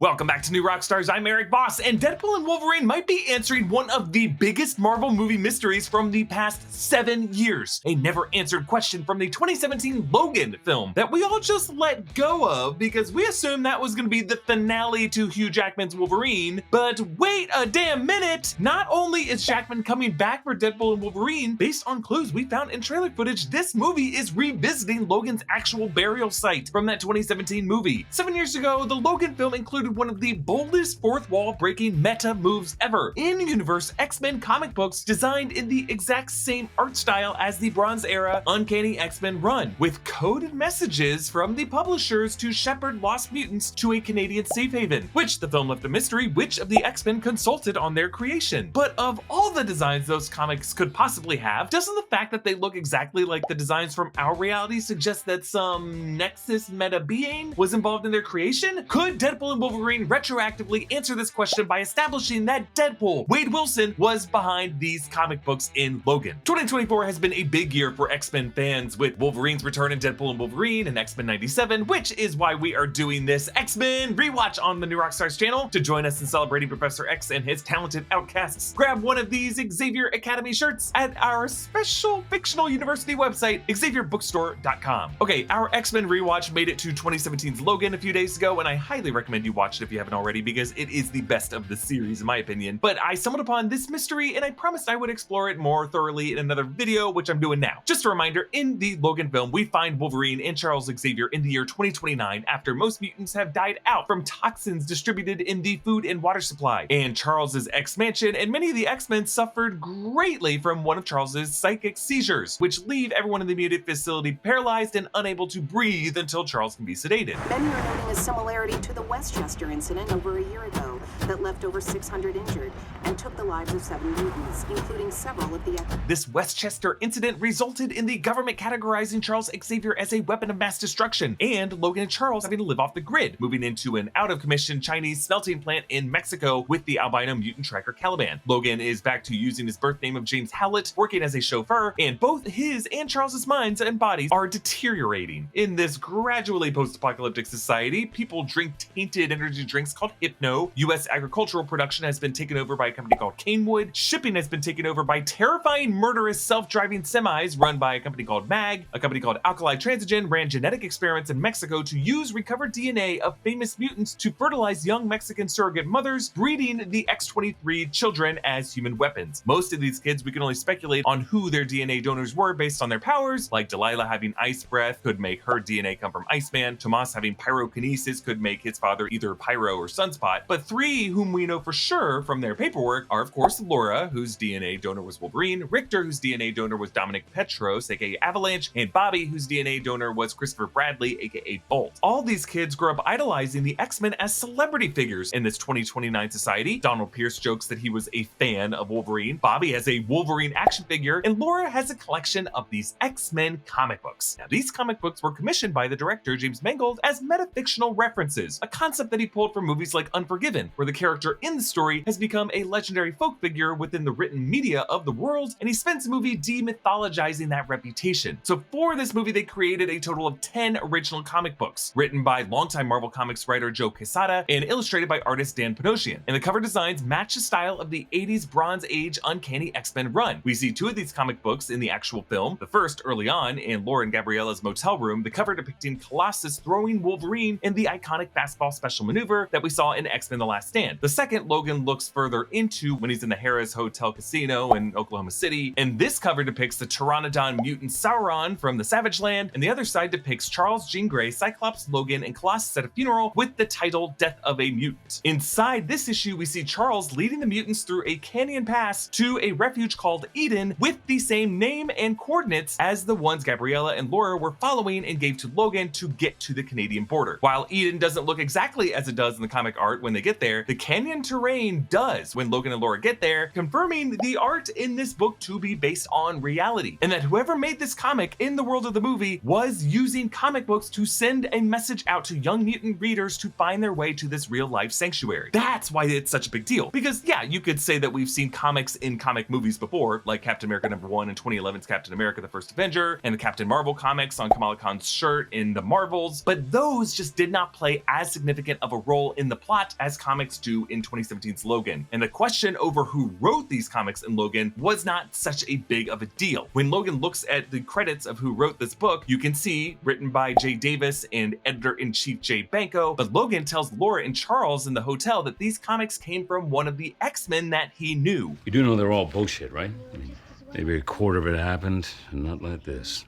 Welcome back to New Rockstars. I'm Erik Voss, and Deadpool and Wolverine might be answering one of the biggest Marvel movie mysteries from the past 7 years. A never answered question from the 2017 Logan film that we all just let go of because we assumed that was going to be the finale to Hugh Jackman's Wolverine. But wait a damn minute! Not only is Jackman coming back for Deadpool and Wolverine, based on clues we found in trailer footage, this movie is revisiting Logan's actual burial site from that 2017 movie. 7 years ago, the Logan film included one of the boldest fourth wall breaking meta moves ever. In-universe X-Men comic books designed in the exact same art style as the Bronze Era Uncanny X-Men run, with coded messages from the publishers to shepherd lost mutants to a Canadian safe haven, which the film left a mystery which of the X-Men consulted on their creation. But of all the designs those comics could possibly have, doesn't the fact that they look exactly like the designs from our reality suggest that some Nexus meta being was involved in their creation? Could Deadpool and Wolverine retroactively answer this question by establishing that Deadpool, Wade Wilson, was behind these comic books in Logan? 2024 has been a big year for X-Men fans, with Wolverine's return in Deadpool and Wolverine and X-Men 97, which is why we are doing this X-Men rewatch on the New Rockstars channel. To join us in celebrating Professor X and his talented outcasts, grab one of these Xavier Academy shirts at our special fictional university website, xavierbookstore.com. Okay, our X-Men rewatch made it to 2017's Logan a few days ago, and I highly recommend you watch it if you haven't already, because it is the best of the series in my opinion. But I stumbled upon this mystery and I promised I would explore it more thoroughly in another video, which I'm doing now. Just a reminder, in the Logan film, we find Wolverine and Charles Xavier in the year 2029 after most mutants have died out from toxins distributed in the food and water supply. And Charles's X-Mansion and many of the X-Men suffered greatly from one of Charles's psychic seizures, which leave everyone in the mutant facility paralyzed and unable to breathe until Charles can be sedated. Many are noting a similarity to the Westchester incident over a year ago that left over 600 injured and took the lives of 7 mutants, including several of the This Westchester incident resulted in the government categorizing Charles Xavier as a weapon of mass destruction, and Logan and Charles having to live off the grid, moving into an out-of-commission Chinese smelting plant in Mexico with the albino mutant tracker Caliban. Logan is back to using his birth name of James Howlett, working as a chauffeur, and both his and Charles's minds and bodies are deteriorating. In this gradually post-apocalyptic society, people drink tainted energy drinks called Hypno. U.S. agricultural production has been taken over by a company called Canewood. Shipping has been taken over by terrifying, murderous, self-driving semis run by a company called MAG. A company called Alkali Transigen ran genetic experiments in Mexico to use recovered DNA of famous mutants to fertilize young Mexican surrogate mothers, breeding the X-23 children as human weapons. Most of these kids, we can only speculate on who their DNA donors were based on their powers, like Delilah having ice breath could make her DNA come from Iceman, Tomas having pyrokinesis could make his father either Pyro or Sunspot, but 3 whom we know for sure from their paperwork are of course Laura, whose DNA donor was Wolverine, Richter, whose DNA donor was Dominic Petros, aka Avalanche, and Bobby, whose DNA donor was Christopher Bradley, aka Bolt. All these kids grew up idolizing the X-Men as celebrity figures in this 2029 society. Donald Pierce jokes that he was a fan of Wolverine, Bobby has a Wolverine action figure, and Laura has a collection of these X-Men comic books. Now, these comic books were commissioned by the director James Mangold as metafictional references, a concept that he pulled from movies like Unforgiven, where the character in the story has become a legendary folk figure within the written media of the world, and he spends the movie demythologizing that reputation. So for this movie, they created a total of 10 original comic books, written by longtime Marvel Comics writer Joe Quesada and illustrated by artist Dan Panosian. And the cover designs match the style of the 80s Bronze Age Uncanny X-Men run. We see 2 of these comic books in the actual film. The first, early on, in Laura and Gabriella's motel room, the cover depicting Colossus throwing Wolverine in the iconic fastball special maneuver that we saw in X-Men The Last Stand. The second, Logan looks further into when he's in the Harrah's Hotel Casino in Oklahoma City, and this cover depicts the Pteranodon mutant Sauron from the Savage Land, and the other side depicts Charles, Jean Grey, Cyclops, Logan, and Colossus at a funeral with the title Death of a Mutant. Inside this issue, we see Charles leading the mutants through a canyon pass to a refuge called Eden with the same name and coordinates as the ones Gabriella and Laura were following and gave to Logan to get to the Canadian border. While Eden doesn't look exactly as it does in the comic art when they get there, the canyon terrain does when Logan and Laura get there, confirming the art in this book to be based on reality, and that whoever made this comic in the world of the movie was using comic books to send a message out to young mutant readers to find their way to this real life sanctuary. That's why it's such a big deal, because yeah, you could say that we've seen comics in comic movies before, like Captain America #1 and 2011's Captain America the First Avenger, and the Captain Marvel comics on Kamala Khan's shirt in the Marvels, but those just did not play as significant a of a role in the plot as comics do in 2017's Logan. And the question over who wrote these comics in Logan was not such a big of a deal. When Logan looks at the credits of who wrote this book, you can see written by Jay Davis and editor-in-chief Jay Banco, but Logan tells Laura and Charles in the hotel that these comics came from one of the X-Men that he knew. You do know they're all bullshit, right? I mean, maybe a quarter of it happened, and not like this.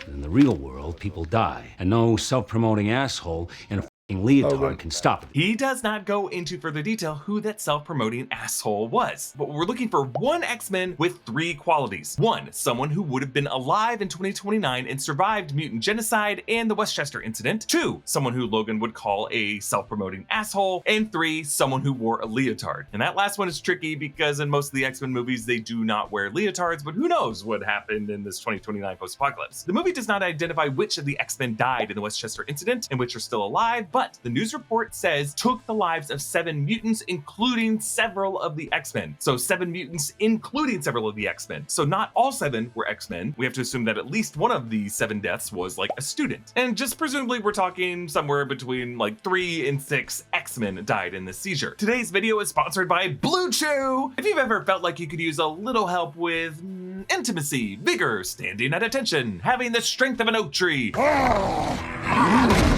In the real world, people die, and no self-promoting asshole in a leotard can stop it. He does not go into further detail who that self-promoting asshole was, but we're looking for one X-Men with 3 qualities. 1, someone who would have been alive in 2029 and survived mutant genocide and the Westchester incident. 2, someone who Logan would call a self-promoting asshole. And 3, someone who wore a leotard. And that last one is tricky because in most of the X-Men movies they do not wear leotards, but who knows what happened in this 2029 post-apocalypse. The movie does not identify which of the X-Men died in the Westchester incident and which are still alive, but the news report says took the lives of 7 mutants, including several of the X-Men. So 7 mutants, including several of the X-Men. So not all 7 were X-Men. We have to assume that at least one of the 7 deaths was like a student. And just presumably we're talking somewhere between like 3 and 6 X-Men died in this seizure. Today's video is sponsored by Blue Chew. If you've ever felt like you could use a little help with intimacy, vigor, standing at attention, having the strength of an oak tree,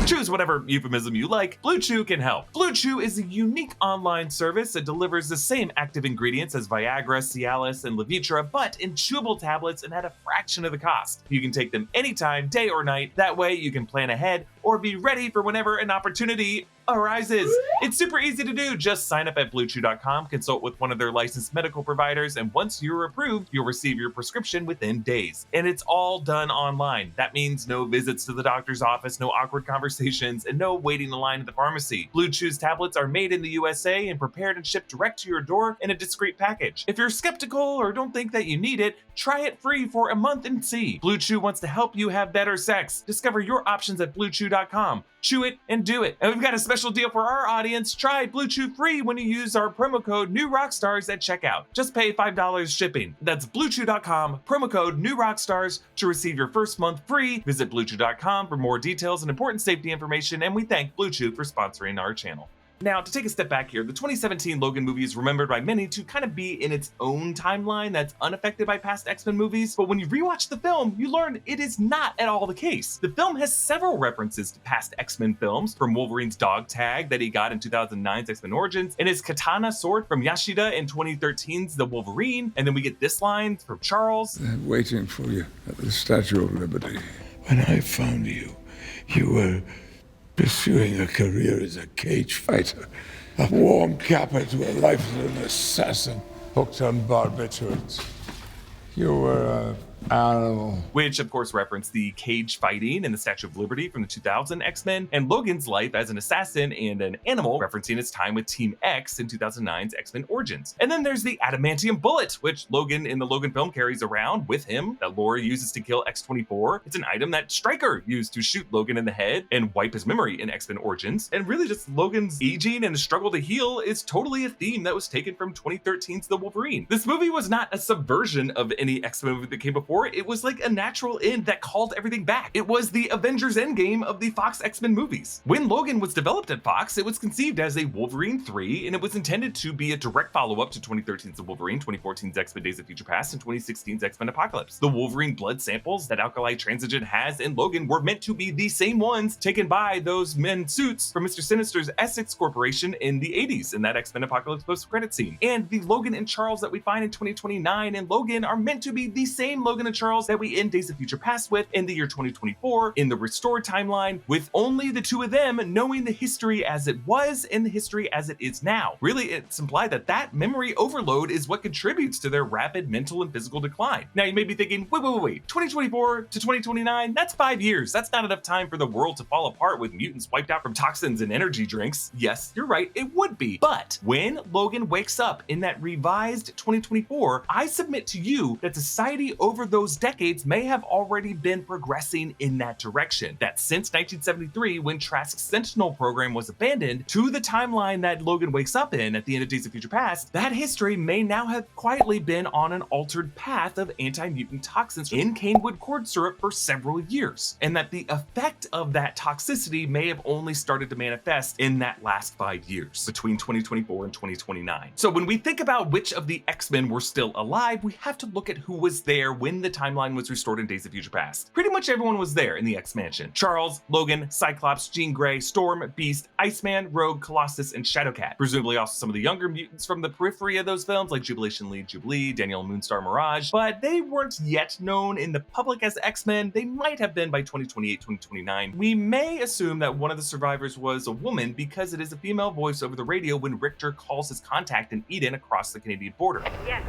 choose whatever euphemism you like, Blue Chew can help. Blue Chew is a unique online service that delivers the same active ingredients as Viagra, Cialis, and Levitra, but in chewable tablets and at a fraction of the cost. You can take them anytime, day or night. That way you can plan ahead or be ready for whenever an opportunity arises. It's super easy to do. Just sign up at bluechew.com, consult with one of their licensed medical providers, and once you're approved, you'll receive your prescription within days. And it's all done online. That means no visits to the doctor's office, no awkward conversations, and no waiting in line at the pharmacy. Blue Chew's tablets are made in the USA and prepared and shipped direct to your door in a discreet package. If you're skeptical or don't think that you need it, try it free for a month and see. Blue Chew wants to help you have better sex. Discover your options at bluechew.com. Chew it and do it. And we've got a special deal for our audience. Try Blue Chew free when you use our promo code New Rockstars at checkout. Just pay $5 shipping. That's bluechew.com, promo code New Rockstars to receive your first month free. Visit bluechew.com for more details and important safety information, and we thank Blue Chew for sponsoring our channel. Now, to take a step back here, the 2017 Logan movie is remembered by many to kind of be in its own timeline that's unaffected by past X-Men movies, but when you rewatch the film, you learn it is not at all the case. The film has several references to past X-Men films, from Wolverine's dog tag that he got in 2009's X-Men Origins, and his katana sword from Yashida in 2013's The Wolverine, and then we get this line from Charles. I'm waiting for you at the Statue of Liberty. When I found you, you were pursuing a career as a cage fighter, a warm capper to a life as an assassin, hooked on barbiturates. You were animal. Which, of course, referenced the cage fighting in the Statue of Liberty from the 2000 X-Men, and Logan's life as an assassin and an animal, referencing his time with Team X in 2009's X-Men Origins. And then there's the adamantium bullet, which Logan in the Logan film carries around with him, that Laura uses to kill X-24. It's an item that Stryker used to shoot Logan in the head and wipe his memory in X-Men Origins. And really just Logan's aging and struggle to heal is totally a theme that was taken from 2013's The Wolverine. This movie was not a subversion of any X-Men movie that came before. It was like a natural end that called everything back. It was the Avengers Endgame of the Fox X-Men movies. When Logan was developed at Fox, it was conceived as a Wolverine 3, and it was intended to be a direct follow-up to 2013's The Wolverine, 2014's X-Men Days of Future Past, and 2016's X-Men Apocalypse. The Wolverine blood samples that Alkali Transigen has in Logan were meant to be the same ones taken by those men suits from Mr. Sinister's Essex Corporation in the 80s in that X-Men Apocalypse post-credit scene. And the Logan and Charles that we find in 2029 and Logan are meant to be the same Logan and Charles that we end Days of Future Past with in the year 2024 in the restored timeline, with only the two of them knowing the history as it was and the history as it is now. Really, it's implied that that memory overload is what contributes to their rapid mental and physical decline. Now, you may be thinking, wait, 2024 to 2029, that's 5 years. That's not enough time for the world to fall apart with mutants wiped out from toxins and energy drinks. Yes, you're right, it would be. But when Logan wakes up in that revised 2024, I submit to you that society over the those decades may have already been progressing in that direction. That since 1973, when Trask's Sentinel program was abandoned, to the timeline that Logan wakes up in at the end of Days of Future Past, that history may now have quietly been on an altered path of anti-mutant toxins in canewood corn syrup for several years, and that the effect of that toxicity may have only started to manifest in that last 5 years, between 2024 and 2029. So when we think about which of the X-Men were still alive, we have to look at who was there when the timeline was restored in Days of Future Past. Pretty much everyone was there in the X-Mansion. Charles, Logan, Cyclops, Jean Grey, Storm, Beast, Iceman, Rogue, Colossus, and Shadowcat. Presumably also some of the younger mutants from the periphery of those films, like Jubilation League Jubilee, Daniel Moonstar Mirage, but they weren't yet known in the public as X-Men. They might have been by 2028, 2029. We may assume that one of the survivors was a woman because it is a female voice over the radio when Richter calls his contact in Eden across the Canadian border. Yes,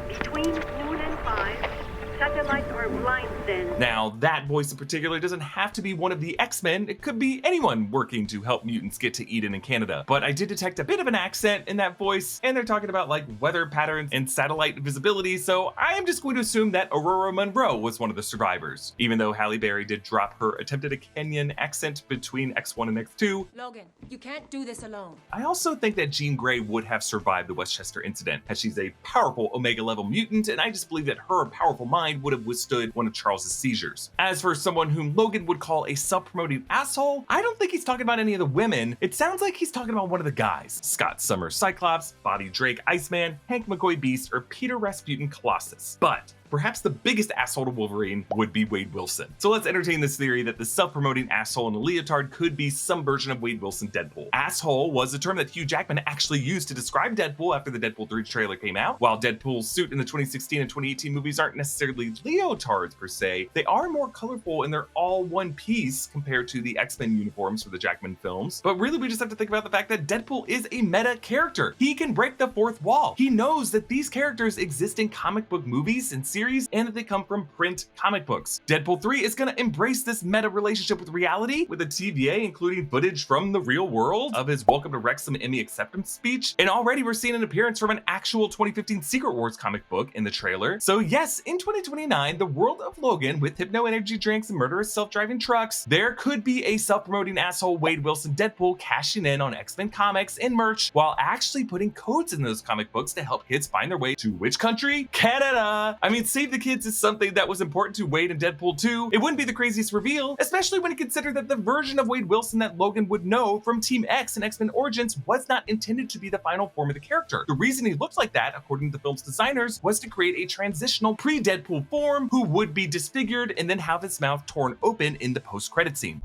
between noon and 5, satellites are blind then. Now, that voice in particular doesn't have to be one of the X-Men. It could be anyone working to help mutants get to Eden in Canada. But I did detect a bit of an accent in that voice, and they're talking about like weather patterns and satellite visibility, so I am just going to assume that Aurora Monroe was one of the survivors, even though Halle Berry did drop her attempt at a Kenyan accent between X1 and X2. Logan, you can't do this alone. I also think that Jean Grey would have survived the Westchester incident, as she's a powerful Omega level mutant, and I just believe that her powerful mind would have withstood one of Charles's seizures. As for someone whom Logan would call a self-promoting asshole, I don't think he's talking about any of the women. It sounds like he's talking about one of the guys. Scott Summers Cyclops, Bobby Drake Iceman, Hank McCoy Beast, or Peter Rasputin Colossus. But perhaps the biggest asshole to Wolverine would be Wade Wilson. So let's entertain this theory that the self-promoting asshole in a leotard could be some version of Wade Wilson Deadpool. Asshole was a term that Hugh Jackman actually used to describe Deadpool after the Deadpool 3 trailer came out. While Deadpool's suit in the 2016 and 2018 movies aren't necessarily leotards per se, they are more colorful and they're all one piece compared to the X-Men uniforms for the Jackman films. But really, we just have to think about the fact that Deadpool is a meta character. He can break the fourth wall. He knows that these characters exist in comic book movies and series, and that they come from print comic books. Deadpool 3 is gonna embrace this meta relationship with reality, with a TVA including footage from the real world of his Welcome to Wrexham Emmy acceptance speech, and already we're seeing an appearance from an actual 2015 Secret Wars comic book in the trailer. So yes, in 2029, the world of Logan, with hypno energy drinks and murderous self-driving trucks, there could be a self-promoting asshole Wade Wilson Deadpool cashing in on X-Men comics and merch, while actually putting codes in those comic books to help kids find their way to which country? Canada! I mean, save the kids is something that was important to Wade and Deadpool 2. It wouldn't be the craziest reveal, especially when you consider that the version of Wade Wilson that Logan would know from Team X and X-Men Origins was not intended to be the final form of the character. The reason he looked like that, according to the film's designers, was to create a transitional pre-Deadpool form who would be disfigured and then have his mouth torn open in the post-credit scene.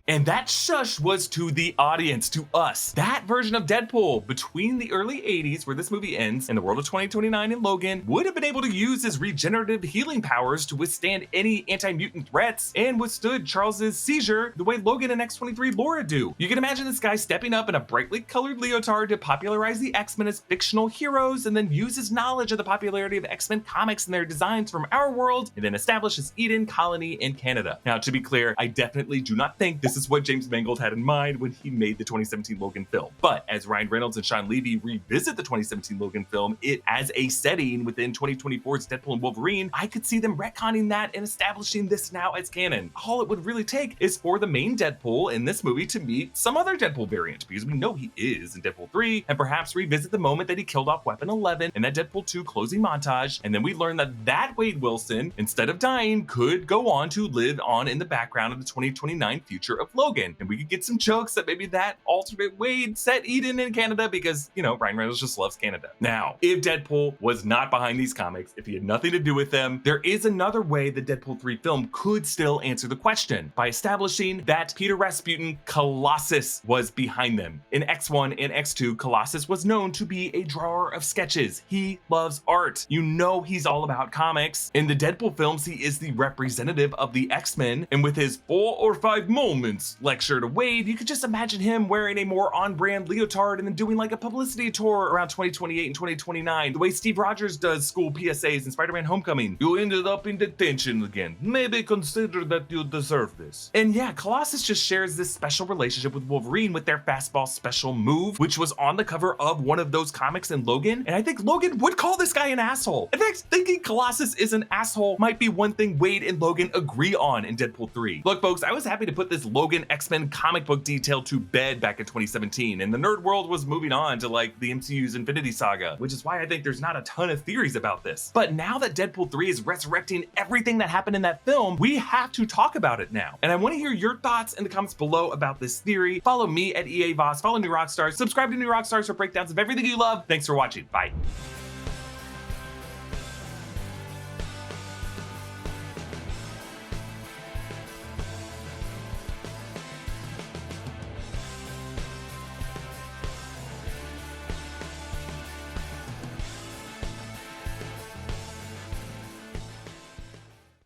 And that shush was to the audience, to us. That version of Deadpool between the early 80s, where this movie ends, and the world of 2029 in Logan, would have been able to use his regenerative healing powers to withstand any anti-mutant threats, and withstood Charles's seizure the way Logan and X-23 Laura do. You can imagine this guy stepping up in a brightly colored leotard to popularize the X-Men as fictional heroes, and then use his knowledge of the popularity of X-Men comics and their designs from our world, and then establish his Eden colony in Canada. Now, to be clear, I definitely do not think this is what James Mangold had in mind when he made the 2017 Logan film. But as Ryan Reynolds and Sean Levy revisit the 2017 Logan film, it as a setting within 2024's Deadpool and Wolverine, I could see them retconning that and establishing this now as canon. All it would really take is for the main Deadpool in this movie to meet some other Deadpool variant, because we know he is in Deadpool 3, and perhaps revisit the moment that he killed off Weapon 11 in that Deadpool 2 closing montage, and then we learn that Wade Wilson, instead of dying, could go on to live on in the background of the 2029 future of Logan. And we could get some jokes that maybe that alternate Wade set Eden in Canada because, you know, Ryan Reynolds just loves Canada. Now, if Deadpool was not behind these comics, if he had nothing to do with them, there is another way the Deadpool 3 film could still answer the question, by establishing that Peter Rasputin Colossus was behind them. In X1 and X2, Colossus was known to be a drawer of sketches. He loves art. You know he's all about comics. In the Deadpool films, he is the representative of the X-Men, and with his 4 or 5 moments student's lecture to Wade, you could just imagine him wearing a more on-brand leotard and then doing like a publicity tour around 2028 and 2029, the way Steve Rogers does school PSAs in Spider-Man Homecoming. You ended up in detention again. Maybe consider that you deserve this. And yeah, Colossus just shares this special relationship with Wolverine with their fastball special move, which was on the cover of one of those comics in Logan. And I think Logan would call this guy an asshole. In fact, thinking Colossus is an asshole might be one thing Wade and Logan agree on in Deadpool 3. Look, folks, I was happy to put this Logan X-Men comic book detail to bed back in 2017, and the nerd world was moving on to like the MCU's Infinity Saga, which is why I think there's not a ton of theories about this. But now that Deadpool 3 is resurrecting everything that happened in that film, we have to talk about it now. And I want to hear your thoughts in the comments below about this theory. Follow me at EA Voss, follow New Rockstars, subscribe to New Rockstars for breakdowns of everything you love. Thanks for watching. Bye.